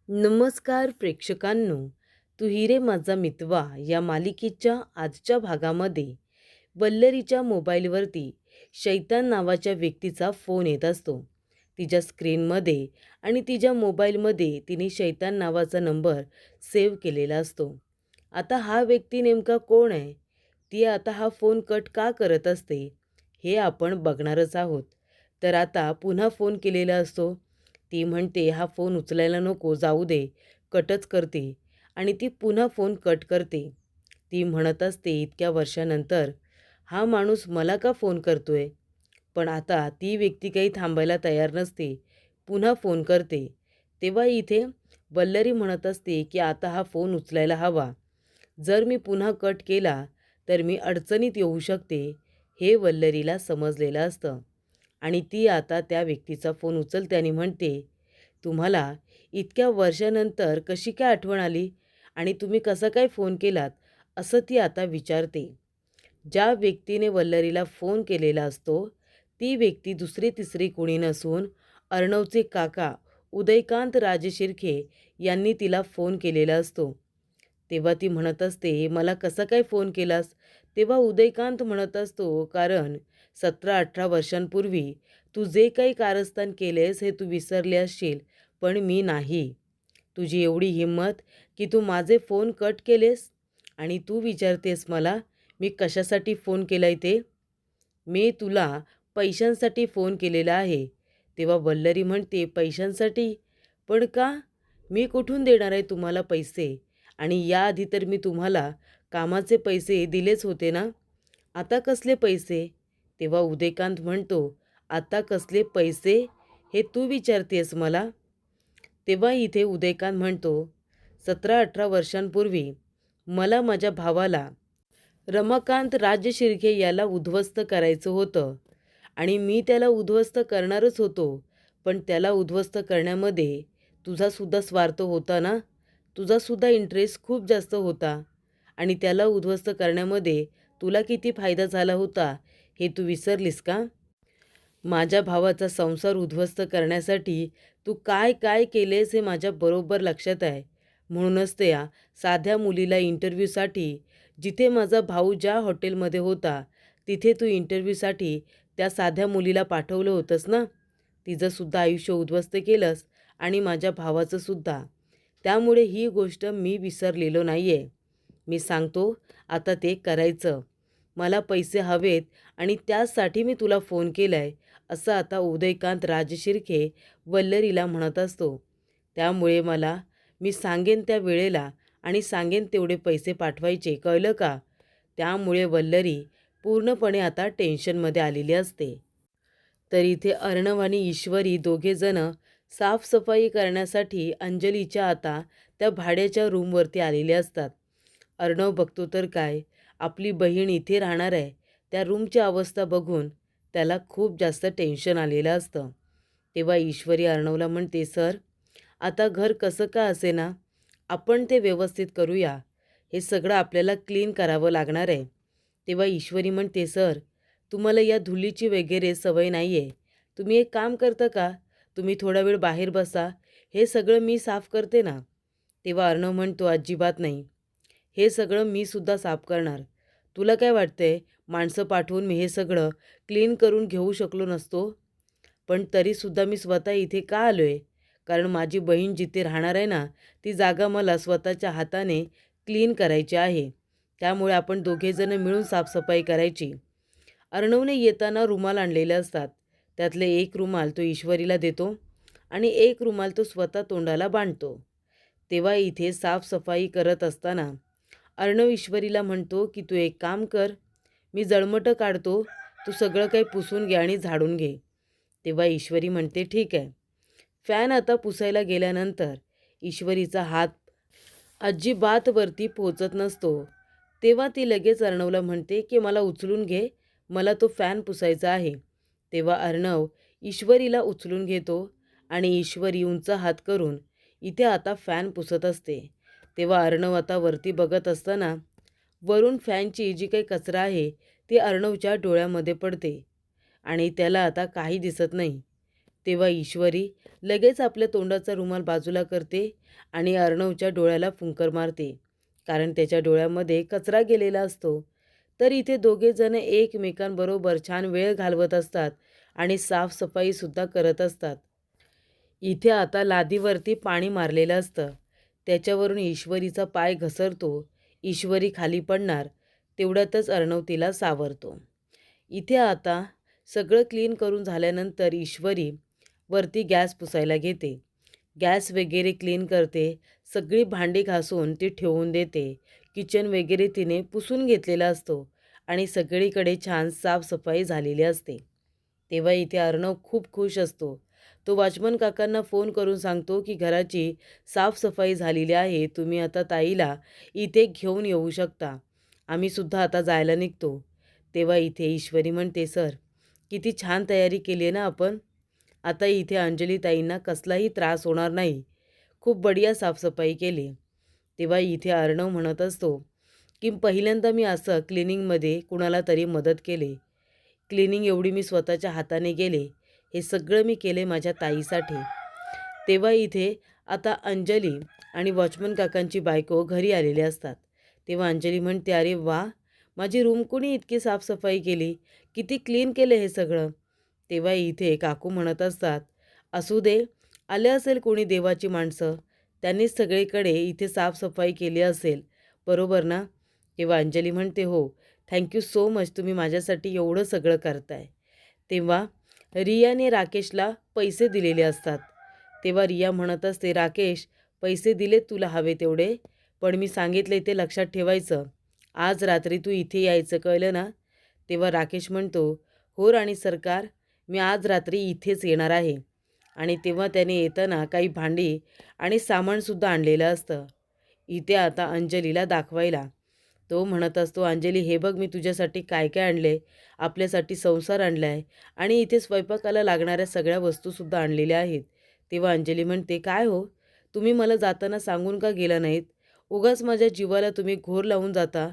नमस्कार प्रेक्षकांनो, तू हिरे माझा मितवा या मालिकेच्या आजच्या भागामध्ये वल्लरीच्या मोबाईलवरती शैतान नावाच्या व्यक्तीचा फोन येत असतो. तिच्या स्क्रीनमध्ये आणि तिच्या मोबाईलमध्ये तिने शैतान नावाचा नंबर सेव्ह केलेला असतो. आता हा व्यक्ती नेमका कोण आहे? ती आता हा फोन कट का करत असते? हे आपण बघणारच आहोत. तर आता पुन्हा फोन केलेला असतो. ती म्हणते हा फोन उचलायला नको, जाऊ दे, कटच करते आणि ती पुन्हा फोन कट करते. ती म्हणत असते इतक्या वर्षानंतर हा माणूस मला का फोन करतोय? पण आता ती व्यक्ती काही थांबायला तयार नसते. पुन्हा फोन करते. तेव्हा इथे वल्लरी म्हणत असते की आता हा फोन उचलायला हवा. जर मी पुन्हा कट केला तर मी अडचणीत येऊ शकते, हे वल्लरीला समजलेलं असतं. आणि ती आता त्या व्यक्तीचा फोन उचलते आणि म्हणते, तुम्हाला इतक्या वर्षानंतर कशी काय आठवण आली आणि तुम्ही कसा काय फोन केलात? असं ती आता विचारते. ज्या व्यक्तीने वल्लरीला फोन केलेला असतो, ती व्यक्ती दुसरी तिसरी कुणी नसून अर्णवचे काका उदयकांत राजशिर्के यांनी तिला फोन केलेला असतो. तेव्हा ती म्हणत असते, मला कसा काय फोन केलास? तेव्हा उदयकांत म्हणत असतो, कारण 17-18 वर्षांपूर्वी तू जे काही कारस्थान केलेस हे तू विसरले असशील, पण मी नाही. तुझी एवढी हिंमत की तू माझे फोन कट केलेस आणि तू विचारतेस मला मी कशासाठी फोन केलाय ते? मी तुला पैशांसाठी फोन केलेला आहे. तेव्हा वल्लरी म्हणते, पैशांसाठी? पण का? मी कुठून देणार आहे तुम्हाला पैसे? आणि याआधी तर मी तुम्हाला कामाचे पैसे दिलेच होते ना. आता कसले पैसे? तेव्हा उदयकांत म्हणतो, आता कसले पैसे हे तू विचारतेस मला? तेव्हा इथे उदयकांत म्हणतो, 17-18 वर्षांपूर्वी मला माझ्या भावाला रमाकांत राजशिर्के याला उद्ध्वस्त करायचं होतं आणि मी त्याला उद्ध्वस्त करणारच होतो. पण त्याला उद्ध्वस्त करण्यामध्ये तुझासुद्धा स्वार्थ होता ना. तुझासुद्धा इंटरेस्ट खूप जास्त होता आणि त्याला उद्ध्वस्त करण्यामध्ये तुला किती फायदा झाला होता हे तू विसरलीस का? माझ्या भावाचा संसार उद्ध्वस्त करण्यासाठी तू काय काय केलेस हे माझ्या बरोबर लक्षात आहे. म्हणूनच त्या साध्या मुलीला इंटरव्ह्यूसाठी, जिथे माझा भाऊ ज्या हॉटेलमध्ये होता तिथे तू इंटरव्ह्यूसाठी त्या साध्या मुलीला पाठवलं होतंस ना. तिचंसुद्धा आयुष्य उद्ध्वस्त केलंस आणि माझ्या भावाचंसुद्धा. त्यामुळे ही गोष्ट मी विसरलेलो नाही आहे. मी सांगतो आता ते करायचं. मला पैसे हवेत आणि त्यासाठी मी तुला फोन केला आहे, असं आता उदयकांत राजशिर्के वल्लरीला म्हणत असतो. त्यामुळे मी सांगेन त्या वेळेला आणि सांगेन तेवढे पैसे पाठवायचे, कळलं का? त्यामुळे वल्लरी पूर्णपणे आता टेन्शनमध्ये आलेली असते. तर इथे अर्णव आणि ईश्वरी दोघेजणं साफसफाई करण्यासाठी अंजलीच्या आता त्या भाड्याच्या रूमवरती आलेले असतात. अर्णव बघतो तर काय, आपली बहीण इथे राहणार आहे. त्या रूमची अवस्था बघून त्याला खूप जास्त टेन्शन आलेलं असतं. तेव्हा ईश्वरी अर्णवला म्हणते, सर, आता घर कसं का असेना, आपण ते व्यवस्थित करूया. हे सगळं आपल्याला क्लीन करावं लागणार आहे. तेव्हा ईश्वरी म्हणते, सर, तुम्हाला या धुलीची वगैरे सवय नाही आहे. तुम्ही एक काम करता का? तुम्ही थोडा वेळ बाहेर बसा. हे सगळं मी साफ करते ना. तेव्हा अर्णव म्हणतो, अजिबात नाही. हे सगळं मी सुद्धा साफ करणार. तुला काय वाटतंय, माणसं पाठवून मी हे सगळं क्लीन करून घेऊ शकलो नसतो? पण तरीसुद्धा मी स्वतः इथे का आलो आहे? कारण माझी बहीण जिथे राहणार आहे ना, ती जागा मला स्वतःच्या हाताने क्लीन करायची आहे. त्यामुळे आपण दोघेजणं मिळून साफसफाई करायची. अर्णवने येताना रुमाल आणलेले असतात. त्यातले एक रुमाल तो ईश्वरीला देतो आणि एक रुमाल तो स्वतः तोंडाला बांधतो. तेव्हा इथे साफसफाई करत असताना अर्णव ईश्वरीला म्हणतो की तू एक काम कर, मी जळमटं काढतो, तू सगळं काही पुसून घे आणि झाडून घे. तेव्हा ईश्वरी म्हणते, ठीक आहे. फॅन आता पुसायला गेल्यानंतर ईश्वरीचा हात अजिबात वरती पोचत नसतो. तेव्हा ती लगेच अर्णवला म्हणते की मला उचलून घे, मला तो फॅन पुसायचा आहे. तेव्हा अर्णव ईश्वरीला उचलून घेतो आणि ईश्वरी उंच हात करून इथे आता फॅन पुसत असते. तेव्हा अर्णव आता वरती बघत असताना वरून फॅनची जी काही कचरा आहे ती अर्णवच्या डोळ्यामध्ये पडते आणि त्याला आता काही दिसत नाही. तेव्हा ईश्वरी लगेच आपल्या तोंडाचा रुमाल बाजूला करते आणि अर्णवच्या डोळ्याला फुंकर मारते, कारण त्याच्या डोळ्यामध्ये कचरा गेलेला असतो. तर इथे दोघेजण एकमेकांबरोबर छान वेळ घालवत असतात आणि साफसफाईसुद्धा करत असतात. इथे आता लादीवरती पाणी मारलेलं असतं. त्याच्यावरून ईश्वरीचा पाय घसरतो. ईश्वरी खाली पडणार, तेवढ्यातच अर्णव तिला सावरतो. इथे आता सगळं क्लीन करून झाल्यानंतर ईश्वरी वरती गॅस पुसायला घेते. गॅस वगैरे क्लीन करते. सगळी भांडी घासून ती ठेवून देते. किचन वगैरे तिने पुसून घेतलेला असतो आणि सगळीकडे छान साफसफाई झालेली असते. तेव्हा इथे अर्णव खूप खुश असतो. तो वॉचमन काकांना फोन करून सांगतो की घराची साफसफाई झालेली आहे, तुम्ही आता ताईला इथे घेऊन येऊ शकता. आम्हीसुद्धा आता जायला निघतो. तेव्हा इथे ईश्वरी म्हणते, सर किती छान तयारी केली आहे ना आपण. आता इथे अंजली ताईंना कसलाही त्रास होणार नाही. खूप बढिया साफसफाई केली. तेव्हा इथे अर्णव म्हणत असतो की पहिल्यांदा मी असं क्लिनिंगमध्ये कुणाला तरी मदत केली. क्लिनिंग एवढी मी स्वतःच्या हाताने केले. हे सगळं मी केले माझ्या ताईसाठी. तेव्हा इथे आता अंजली आणि वॉचमन काकांची बायको घरी आलेली असतात. तेव्हा अंजली म्हणते, अरे वा, माझी रूम कोणी इतकी साफसफाई केली, किती क्लीन केले हे सगळं. तेव्हा इथे काकू म्हणत असतात, असू दे, आले असेल कोणी देवाची माणसं, त्यांनीच सगळीकडे इथे साफसफाई केली असेल, बरोबर ना. तेव्हा अंजली म्हणते, हो, थँक्यू सो मच, तुम्ही माझ्यासाठी एवढं सगळं करताय. तेव्हा रियाने राकेशला पैसे दिलेले असतात. तेव्हा रिया म्हणत असते, राकेश, पैसे दिलेत तुला हवे तेवढे, पण मी सांगितले ते लक्षात ठेवायचं. आज रात्री तू इथे यायचं, कळलं ना. तेव्हा राकेश म्हणतो, हो राणी सरकार, मी आज रात्री इथेच येणार आहे. आणि तेव्हा त्याने येताना काही भांडी आणि सामानसुद्धा आणलेलं असतं. इथे आता अंजलीला दाखवायला तो म्हणत असतो, अंजली हे बघ मी तुझ्यासाठी काय काय आणले. आपल्यासाठी संसार आणला आहे आणि इथे स्वयंपाकाला लागणाऱ्या सगळ्या वस्तूसुद्धा आणलेल्या आहेत. तेव्हा अंजली म्हणते, काय हो, तुम्ही मला जाताना सांगून का गेला नाहीत. उगाच माझ्या जीवाला तुम्ही घोर लावून जाता.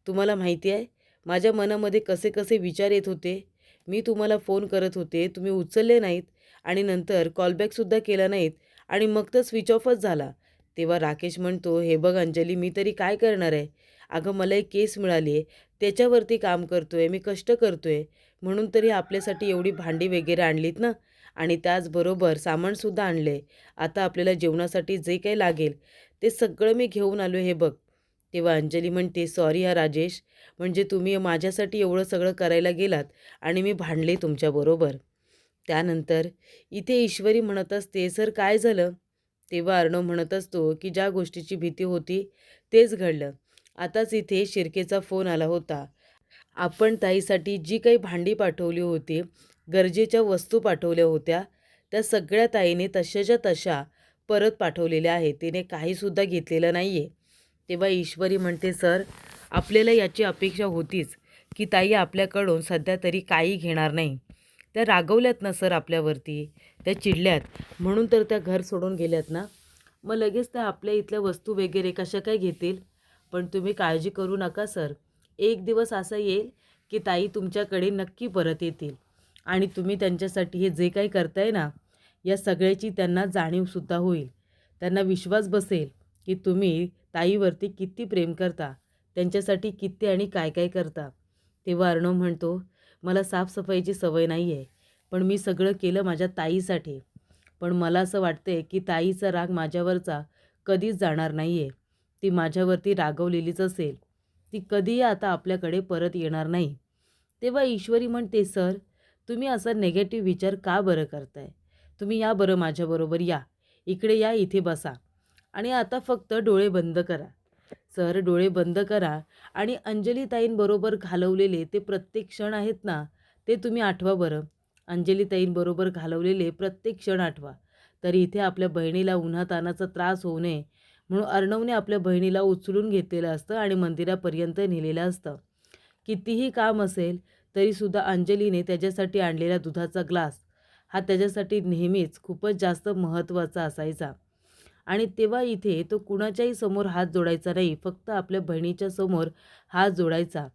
तुम्हाला माहिती आहे माझ्या मनामध्ये कसे कसे विचार येत होते. मी तुम्हाला फोन करत होते, तुम्ही उचलले नाहीत आणि नंतर कॉलबॅकसुद्धा केला नाहीत आणि मग तर स्विच ऑफच झाला. तेव्हा राकेश म्हणतो, हे बघ अंजली, मी तरी काय करणार आहे. अगं मला एक केस मिळाली आहे, त्याच्यावरती काम करतो आहे, मी कष्ट करतो आहे, म्हणून तरी आपल्यासाठी एवढी भांडी वगैरे आणलीत ना, आणि त्याचबरोबर सामानसुद्धा आणले. आता आपल्याला जेवणासाठी जे काही लागेल ते सगळं मी घेऊन आलो, हे बघ. तेव्हा अंजली म्हणते, सॉरी हा राजेश, म्हणजे तुम्ही माझ्यासाठी एवढं सगळं करायला गेलात आणि मी भांडले तुमच्याबरोबर. त्यानंतर इथे ईश्वरी म्हणत असते, सर काय झालं. तेव्हा अर्णव म्हणत असतो की ज्या गोष्टीची भीती होती तेच घडलं. आताच इथे शिर्केचा फोन आला होता. आपण ताईसाठी जी काही भांडी पाठवली होती, गरजेच्या वस्तू पाठवल्या होत्या, त्या सगळ्या ताईने तशाच्या तशा परत पाठवलेल्या आहेत. तिने काहीसुद्धा घेतलेलं नाही आहे. तेव्हा ईश्वरी म्हणते, सर आपल्याला याची अपेक्षा होतीच की ताई आपल्याकडून सध्या तरी काही घेणार नाही. त्या रागवल्यात ना सर आपल्यावरती, त्या चिडल्यात, म्हणून तर त्या घर सोडून गेल्यात ना. मग लगेच त्या आपल्या इथल्या वस्तू वगैरे कशा काय घेतील. पण तुम्ही काळजी करू नका सर, एक दिवस असा येईल की ताई तुमच्याकडे नक्की परत येतील आणि तुम्ही त्यांच्यासाठी हे जे काही करताय ना, या सगळ्याची त्यांना जाणीवसुद्धा होईल. त्यांना विश्वास बसेल की तुम्ही ताईवरती किती प्रेम करता, त्यांच्यासाठी किती आणि काय काय करता. तेव्हा अर्णव म्हणतो, मला साफसफाईची सवय नाही आहे, पण मी सगळं केलं माझ्या ताईसाठी. पण मला असं वाटतंय की ताईचा राग माझ्यावरचा कधीच जाणार नाही आहे. ती माझ्यावरती रागवलेलीच असेल. ती कधीही आता आपल्याकडे परत येणार नाही. तेव्हा ईश्वरी म्हणते, सर तुम्ही असा नेगेटिव्ह विचार का बरं करताय. तुम्ही या बरं माझ्याबरोबर या. इकडे या, इथे बसा आणि आता फक्त डोळे बंद करा. सर डोळे बंद करा आणि अंजलीताईंबरोबर घालवलेले ते प्रत्येक क्षण आहेत ना, ते तुम्ही आठवा बरं. अंजलीताईंबरोबर घालवलेले प्रत्येक क्षण आठवा. तर इथे आपल्या बहिणीला उन्हातानाचा त्रास होऊ नये म्हणून अर्णवने आपल्या बहिणीला उचलून घेतलेलं असतं आणि मंदिरापर्यंत नेलेलं असतं. कितीही काम असेल तरीसुद्धा अंजलीने त्याच्यासाठी आणलेला दुधाचा ग्लास हा त्याच्यासाठी नेहमीच खूपच जास्त महत्त्वाचा असायचा. आणि तेव्हा इथे तो कुणाच्याही समोर हात जोडायचा नाही, फक्त आपल्या बहिणीच्या समोर हात जोडायचा.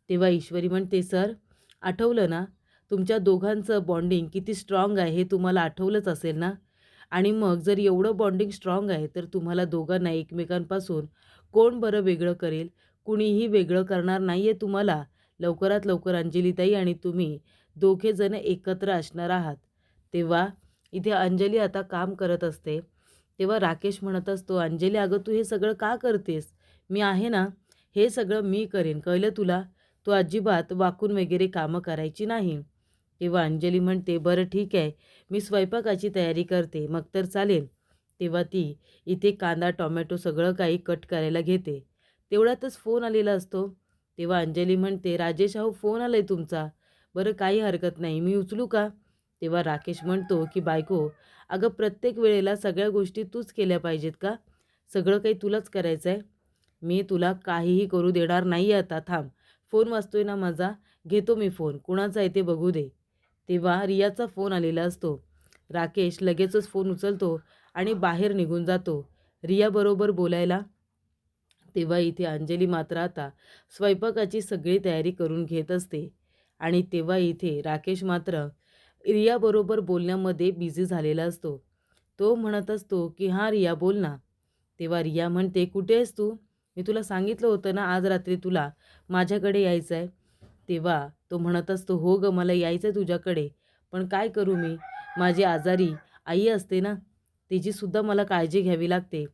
तेव्हा ईश्वरी म्हणते, सर आठवलं ना, तुमच्या दोघांचं बॉन्डिंग किती स्ट्रॉंग आहे हे तुम्हाला आठवलंच असेल ना? आणि मग जर एवढं बॉन्डिंग स्ट्रॉंग आहे, तर तुम्हाला दोघांना एकमेकांपासून कोण बरं वेगळं करेल? कुणीही वेगळं करणार नाही आहे तुम्हाला. लवकरात लवकर अंजलीताई आणि तुम्ही दोघे जण एकत्र असणार आहात. तेव्हा इथे अंजली आता काम करत असते. तेव्हा राकेश म्हणत असतो, "अंजली अगं तू हे सगळं का करतेस? मी आहे ना, हे सगळं मी करेन, कळलं तुला? तू अजिबात वाकून वगैरे कामं करायची नाही." तेव्हा अंजली म्हणते, "बरं ठीक आहे, मी स्वयंपाकाची तयारी करते, मग तर चालेल." तेव्हा ती इथे कांदा, टोमॅटो सगळं काही कट करायला घेते. तेवढ्यातच फोन आलेला असतो. तेव्हा अंजली म्हणते, "राजेश अहो फोन आलाय तुमचा." "बरं काही हरकत नाही, मी उचलू का?" तेव्हा राकेश म्हणतो, की "बायको, अगं प्रत्येक वेळेला सगळ्या गोष्टी तूच केल्या पाहिजेत का? सगळं काही तुलाच करायचं आहे? मी तुला काहीही करू देणार नाही आता. थांब, फोन वाजतोय ना माझा, घेतो मी फोन. कुणाचा आहे ते बघू दे." तेव्हा रियाचा फोन आलेला असतो. राकेश लगेचच फोन उचलतो आणि बाहेर निघून जातो रियाबरोबर बोलायला. तेव्हा इथे अंजली मात्र आता स्वयंपाकाची सगळी तयारी करून घेत असते आणि तेव्हा इथे राकेश मात्र रियाबरोबर बोलण्यामध्ये बिझी झालेला असतो. तो म्हणत असतो, की "हां रिया बोल ना." तेव्हा रिया म्हणते, "कुठे आहेस तू? मी तुला सांगितलं होतं ना आज रात्री तुला माझ्याकडे यायचं आहे." तेव्हा तो म्हणत असतो, "हो गं मला यायचं आहे तुझ्याकडे, पण काय करू मी? माझी आजारी आई असते ना, तिचीसुद्धा मला काळजी घ्यावी लागते."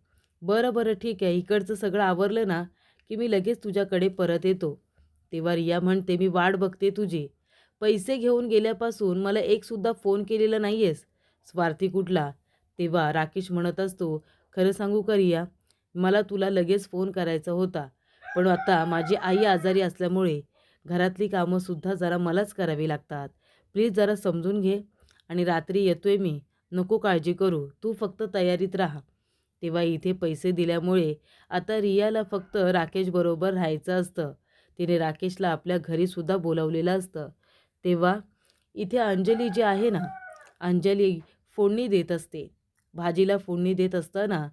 "बरं, बरं ठीक आहे. इकडचं सगळं आवरलं ना, की मी लगेच तुझ्याकडे परत येतो." तेव्हा रिया म्हणते, "मी वाट बघते तुझी. पैसे घेऊन गेल्यापासून मला एकसुद्धा फोन केलेला नाही आहेस. स्वार्थी कुठला." तेव्हा राकेश म्हणत असतो, "खरं सांगू का रिया? मला तुला लगेच फोन करायचा होता. पण आता माझी आई आजारी असल्यामुळे घरातली कामंसुद्धा जरा मलाच करावी लागतात. प्लीज जरा समजून घे आणि रात्री येतोय मी. नको काळजी करू. तू फक्त तयारीत राहा." तेव्हा इथे पैसे दिल्यामुळे आता रियाला फक्त राकेशबरोबर राहायचं असतं. तिने राकेशला आपल्या घरीसुद्धा बोलावलेलं असतं. तेव्हा इथे अंजली जी आहे ना, अंजली फोडणी देत असते. भाजीला फोडणी देत असताना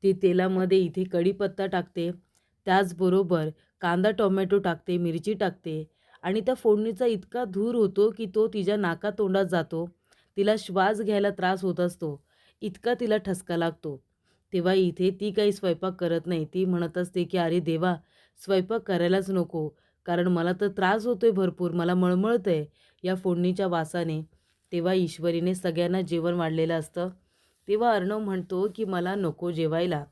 ती तेलामध्ये इथे कढीपत्ता टाकते. त्याचबरोबर कांदा, टोमॅटो टाकते, मिरची टाकते आणि त्या फोडणीचा इतका धूर होतो, की तो तिच्या नाकातोंडात जातो. तिला श्वास घ्यायला त्रास होत असतो. इतका तिला ठसका लागतो. तेव्हा इथे ती काही स्वयंपाक करत नाही. ती म्हणत असते, की "अरे देवा, स्वयंपाक करायलाच नको. कारण मला तर त्रास होतोय भरपूर. मला मळमळतंय या फोडणीच्या वासाने." तेव्हा ईश्वरीने सगळ्यांना जेवण वाढलेलं असतं. तेव्हा अर्णव म्हणतो, की "मला नको जेवायला."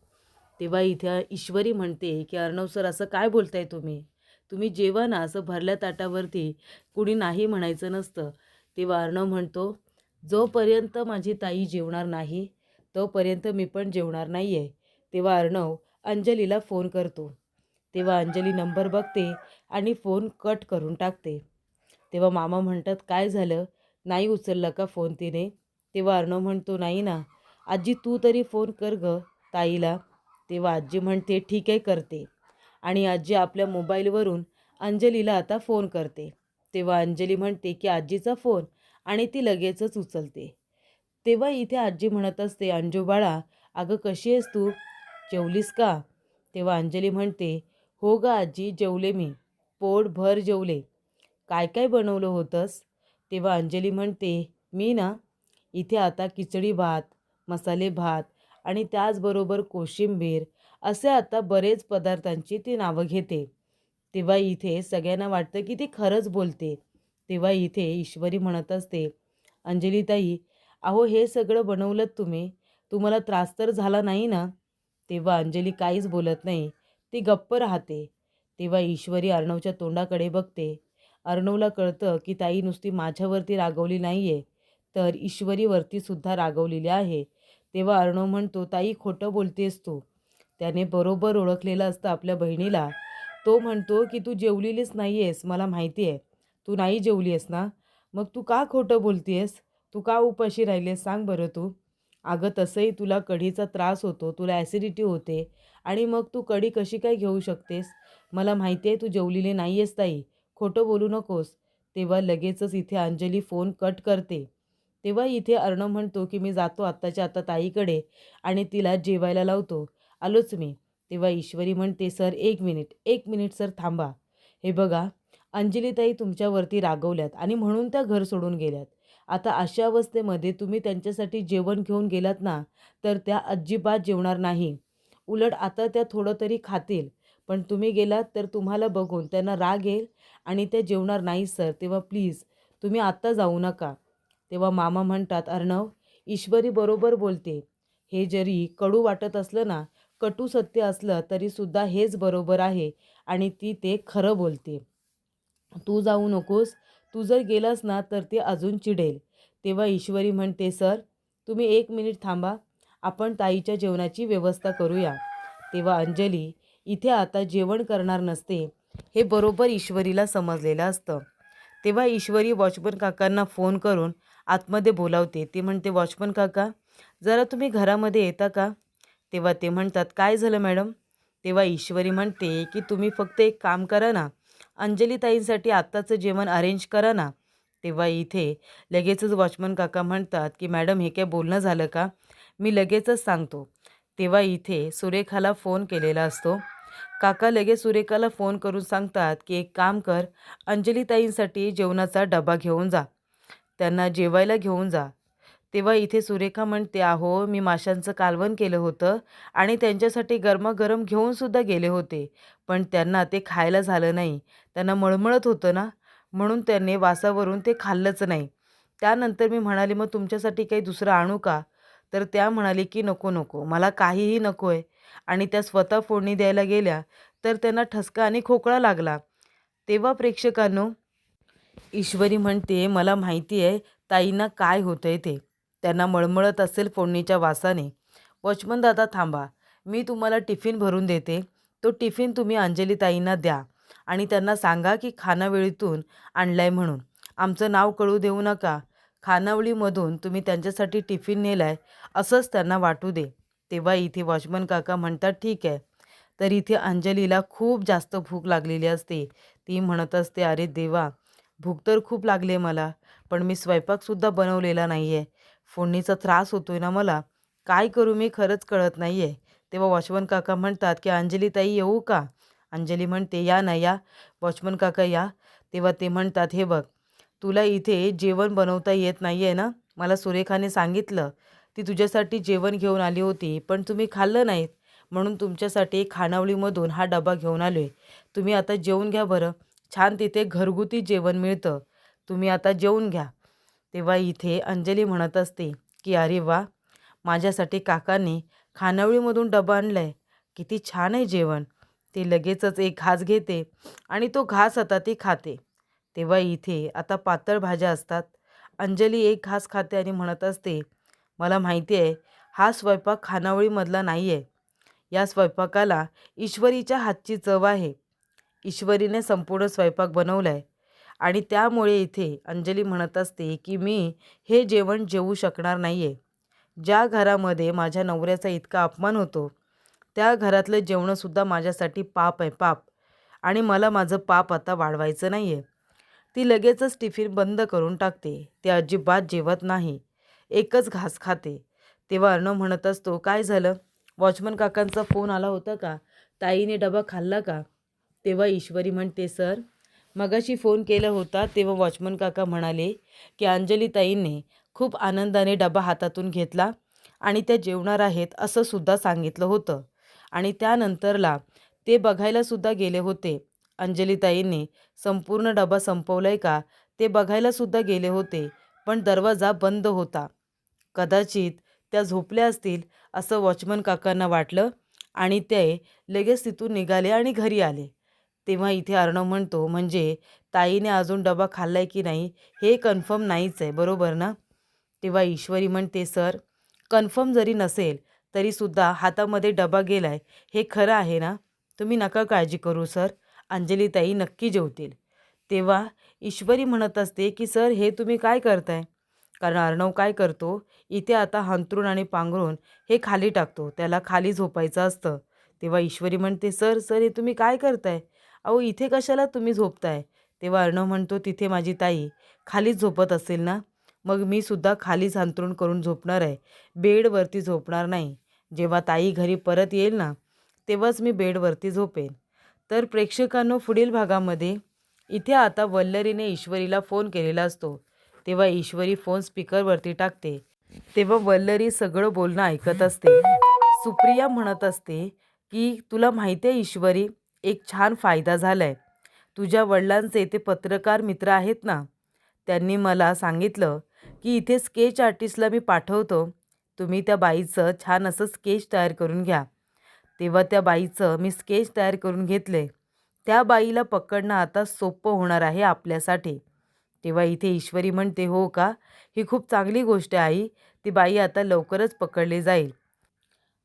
तेव्हा इथे ईश्वरी म्हणते, की "अर्णव सर असं काय बोलताय तुम्ही? तुम्ही जेवा ना, असं भरल्या ताटावरती कुणी नाही म्हणायचं नसतं." तेव्हा अर्णव म्हणतो, "जोपर्यंत माझी ताई जेवणार नाही, तोपर्यंत मी पण जेवणार नाही आहे." तेव्हा अर्णव अंजलीला फोन करतो. तेव्हा अंजली नंबर बघते आणि फोन कट करून टाकते. तेव्हा मामा म्हणतात, "काय झालं? नाही उचलला का फोन तिने?" तेव्हा अर्णव म्हणतो, "नाही ना. आजी तू तरी फोन कर गं ताईला." तेव्हा आजी म्हणते, "ठीक आहे करते." आणि आजी आपल्या मोबाईलवरून अंजलीला आता फोन करते. तेव्हा अंजली म्हणते, की आजीचा फोन आणि ती लगेचच उचलते. तेव्हा इथे आजी म्हणत असते, "अंजू बाळा, अगं कशी आहेस तू? जेवलीस का?" तेव्हा अंजली म्हणते, "हो गं आजी जेवले मी. पोटभर जेवले." "काय काय बनवलं होतंस?" तेव्हा अंजली म्हणते, "मी ना इथे आता खिचडी भात, मसाले भात आणि त्याचबरोबर कोशिंबीर असे आता बरेच पदार्थांची ती नावं घेते." तेव्हा इथे सगळ्यांना वाटतं की ती खरंच बोलते. तेव्हा इथे ईश्वरी म्हणत असते, "अंजलीताई, अहो हे सगळं बनवलंत तुम्ही. तुम्हाला त्रास तर झाला नाही ना?" तेव्हा अंजली काहीच बोलत नाही. ती गप्प राहते. तेव्हा ईश्वरी अर्णवच्या तोंडाकडे बघते. अर्णवला कळतं की ताई नुसती माझ्यावरती रागवली नाही आहे, तर ईश्वरीवरती सुद्धा रागवलेली आहे. तेव्हा अर्णव म्हणतो, "ताई खोटं बोलतेस तू." त्याने बरोबर ओळखलेलं असतं आपल्या बहिणीला. तो म्हणतो, की "तू जेवलेलीच नाही आहेस, मला माहिती आहे. तू नाही जेवली आहेस ना? मग तू का खोटं बोलती आहेस? तू का उपाशी राहिली आहेस सांग बरं तू?" "अगं तसंही तुला कढीचा त्रास होतो, तुला ॲसिडिटी होते आणि मग तू कढी कशी काय घेऊ शकतेस? मला माहिती आहे तू जेवलेली नाही आहेस ताई, खोटं बोलू नकोस." तेव्हा लगेचच इथे अंजली फोन कट करते. तेव्हा इथे अर्णव म्हणतो, की "मी जातो आत्ताच्या आत्ता ताईकडे आणि तिला जेवायला लावतो. आलोच मी." तेव्हा ईश्वरी म्हणते, "सर 1 मिनिट, 1 मिनिट सर थांबा. हे बघा अंजलीताई तुमच्यावरती रागवल्यात आणि म्हणून त्या घर सोडून गेल्यात. आता अशा अवस्थेमध्ये तुम्ही त्यांच्यासाठी जेवण घेऊन गेलात ना, तर त्या अजिबात जेवणार नाही. उलट आता त्या थोडं तरी खातील. पण तुम्ही गेलात तर तुम्हाला बघून त्यांना राग येईल आणि त्या जेवणार नाही सर. तेव्हा प्लीज तुम्ही आत्ता जाऊ नका. तेव्हा मामा म्हणतात, "अर्णव, ईश्वरी बरोबर बोलते. हे जरी कडू वाटत असलं ना, कटू सत्य असलं तरीसुद्धा हेच बरोबर आहे आणि ती ते खरं बोलते. तू जाऊ नकोस. तू जर गेलास ना तर ती अजून चिडेल." तेव्हा ईश्वरी म्हणते, "सर, तुम्ही 1 मिनिट थांबा. आपण ताईच्या जेवणाची व्यवस्था करूया." तेव्हा अंजली इथे आता जेवण करणार नसते, हे बरोबर ईश्वरीला समजलेलं असतं. तेव्हा ईश्वरी वॉचमन काकांना फोन करून आतमध्ये बोलावते. ती म्हणते, "वॉचमन काका, जरा तुम्ही घरामध्ये येता का?" तेव्हा ते म्हणतात, "काय झालं मॅडम?" तेव्हा ईश्वरी म्हणते, की "तुम्ही फक्त एक काम करा ना, अंजलीताईंसाठी आत्ताचं जेवण अरेंज करा ना." तेव्हा इथे लगेचच वॉचमन काका म्हणतात, की "मॅडम, हे काय बोलणं झालं का? मी लगेचच सांगतो." तेव्हा इथे सुरेखाला फोन केलेला असतो. काका लगेच सुरेखाला फोन करून सांगतात, की "एक काम कर, अंजलीताईंसाठी जेवणाचा डबा घेऊन जा. त्यांना जेवायला घेऊन जा." तेव्हा इथे सुरेखा म्हणते, "अहो, मी माशांचं कालवण केलं होतं आणि त्यांच्यासाठी गरमागरम घेऊनसुद्धा गेले होते. पण त्यांना ते खायला झालं नाही. त्यांना मळमळत होतं ना, म्हणून त्यांनी वासावरून ते खाल्लंच नाही. त्यानंतर मी म्हणाले, 'मग तुमच्यासाठी काही दुसरं आणू का?' तर त्या म्हणाले, की 'नको, नको. मला काहीही नको आहे.' आणि त्या स्वतः फोडणी द्यायला गेल्या, तर त्यांना ठसका आणि खोकला लागला. तेव्हा प्रेक्षकांनो, ईश्वरी म्हणते, "मला माहिती आहे ताईंना काय होतंय ते. त्यांना मळमळत असेल फोडणीच्या वासाने. वॉचमन दादा थांबा. मी तुम्हाला टिफिन भरून देते. तो टिफिन तुम्ही अंजली ताईंना द्या आणि त्यांना सांगा की खानावळीतून आणलाय म्हणून. आमचं नाव कळू देऊ नका. खानावळीमधून तुम्ही त्यांच्यासाठी टिफिन नेलाय असंच त्यांना वाटू दे." तेव्हा इथे वॉचमन काका म्हणतात, "ठीक आहे." तर इथे अंजलीला खूप जास्त भूक लागलेली असते. ती म्हणत असते, "अरे देवा, भूक तर खूप लागली मला, पण मी स्वयंपाकसुद्धा बनवलेला नाही आहे. फोडणीचा त्रास होतोय ना मला. काय करू मी खरंच कळत नाही आहे." तेव्हा वॉचमन काका म्हणतात, की "अंजली ताई येऊ का?" अंजली म्हणते, "या ना या. वॉचमन काका या." तेव्हा ते म्हणतात, "हे बघ, तुला इथे जेवण बनवता येत नाही आहे ना? मला सुरेखाने सांगितलं. ती तुझ्यासाठी जेवण घेऊन आली होती, पण तुम्ही खाल्लं नाहीत. म्हणून तुमच्यासाठी खानावळीमधून हा डबा घेऊन आलो आहे. तुम्ही आता जेवून घ्या बरं. छान तिथे घरगुती जेवण मिळतं. तुम्ही आता जेवून घ्या." तेव्हा इथे अंजली म्हणत असते, की "अरे वा, माझ्यासाठी काकांनी खानावळीमधून डबा आणलाय. किती छान आहे जेवण." ती लगेचच एक घास घेते आणि तो घास आता ती खाते. तेव्हा इथे आता पातळ भाज्या असतात. अंजली एक घास खाते आणि म्हणत असते, "मला माहिती आहे, हा स्वयंपाक खानावळीमधला नाही आहे. या स्वयंपाकाला ईश्वरीच्या हातची चव आहे. ईश्वरीने संपूर्ण स्वयंपाक बनवलाय आणि त्यामुळे इथे अंजली म्हणत असते, की मी हे जेवण जेवू शकणार नाही आहे. ज्या घरामध्ये माझ्या नवऱ्याचा इतका अपमान होतो, त्या घरातलं जेवणंसुद्धा माझ्यासाठी पाप आहे, पाप. आणि मला माझं पाप आता वाढवायचं नाही आहे." ती लगेचच टिफिन बंद करून टाकते. ती अजिबात जेवत नाही. एकच घास खाते. तेव्हा अर्णव म्हणत असतो, "काय झालं? वॉचमन काकांचा फोन आला होता का? ताईने डबा खाल्ला का?" तेव्हा ईश्वरी म्हणते, "सर, मगाशी फोन केला होता तेव्हा वॉचमन काका म्हणाले, की अंजलीताईंनी खूप आनंदाने डबा हातातून घेतला आणि त्या जेवणार आहेत असं सुद्धा सांगितलं होतं. आणि त्यानंतरला ते बघायलासुद्धा गेले होते. अंजलीताईंनी संपूर्ण डबा संपवलाय का ते बघायलासुद्धा गेले होते. पण दरवाजा बंद होता. कदाचित त्या झोपल्या असतील असं वॉचमन काकांना वाटलं आणि ते लगेच तिथून निघाले आणि घरी आले." तेव्हा इथे अर्णव म्हणतो, "म्हणजे ताईने अजून डबा खाल्लाय की नाही हे कन्फर्म नाहीच आहे, बरोबर ना?" तेव्हा ईश्वरी म्हणते, "सर, कन्फर्म जरी नसेल तरीसुद्धा हातामध्ये डबा गेलाय हे खरं आहे ना? तुम्ही नका काळजी करू सर, अंजलीताई नक्की जेवतील." तेव्हा ईश्वरी म्हणत असते, की "सर, हे तुम्ही काय करताय?" कारण अर्णव काय करतो, इथे आता अंथरूण आणि पांघरूण हे खाली टाकतो. त्याला खाली झोपायचं असतं. तेव्हा ईश्वरी म्हणते, "सर, सर, हे तुम्ही काय करताय? अहो, इथे कशाला तुम्ही झोपताय?" तेव्हा अर्णव म्हणतो, "तिथे माझी ताई खालीच झोपत असेल ना, मग मी सुद्धा खालीच अंथरूण करून झोपणार आहे. बेडवरती झोपणार नाही. जेव्हा ताई घरी परत येईल ना, तेव्हाच मी बेडवरती झोपेन." तर प्रेक्षकांनो, पुढील भागामध्ये इथे आता वल्लरीने ईश्वरीला फोन केलेला असतो. तेव्हा ईश्वरी फोन स्पीकरवरती टाकते. तेव्हा वल्लरी सगळं बोलणं ऐकत असते. सुप्रिया म्हणत असते की तुला माहिती आहे ईश्वरी, एक छान फायदा झालाय. तुझ्या वडिलांचे ते पत्रकार मित्र आहेत ना, त्यांनी मला सांगितलं की इथे स्केच आर्टिस्टला मी पाठवतो, तुम्ही त्या बाईचं छान असं स्केच तयार करून घ्या. तेव्हा त्या बाईचं मी स्केच तयार करून घेतले. त्या बाईला पकडणं आता सोपं होणार आहे आपल्यासाठी. तेव्हा इथे ईश्वरी म्हणते, हो का, ही खूप चांगली गोष्ट आहे आई, ती बाई आता लवकरच पकडली जाईल.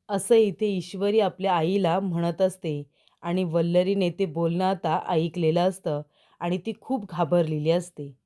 असं इथे ईश्वरी आपल्या आईला म्हणत असते आणि वल्लरीने ते बोलणं आता ऐकलेलं असतं आणि ती खूप घाबरलेली असते.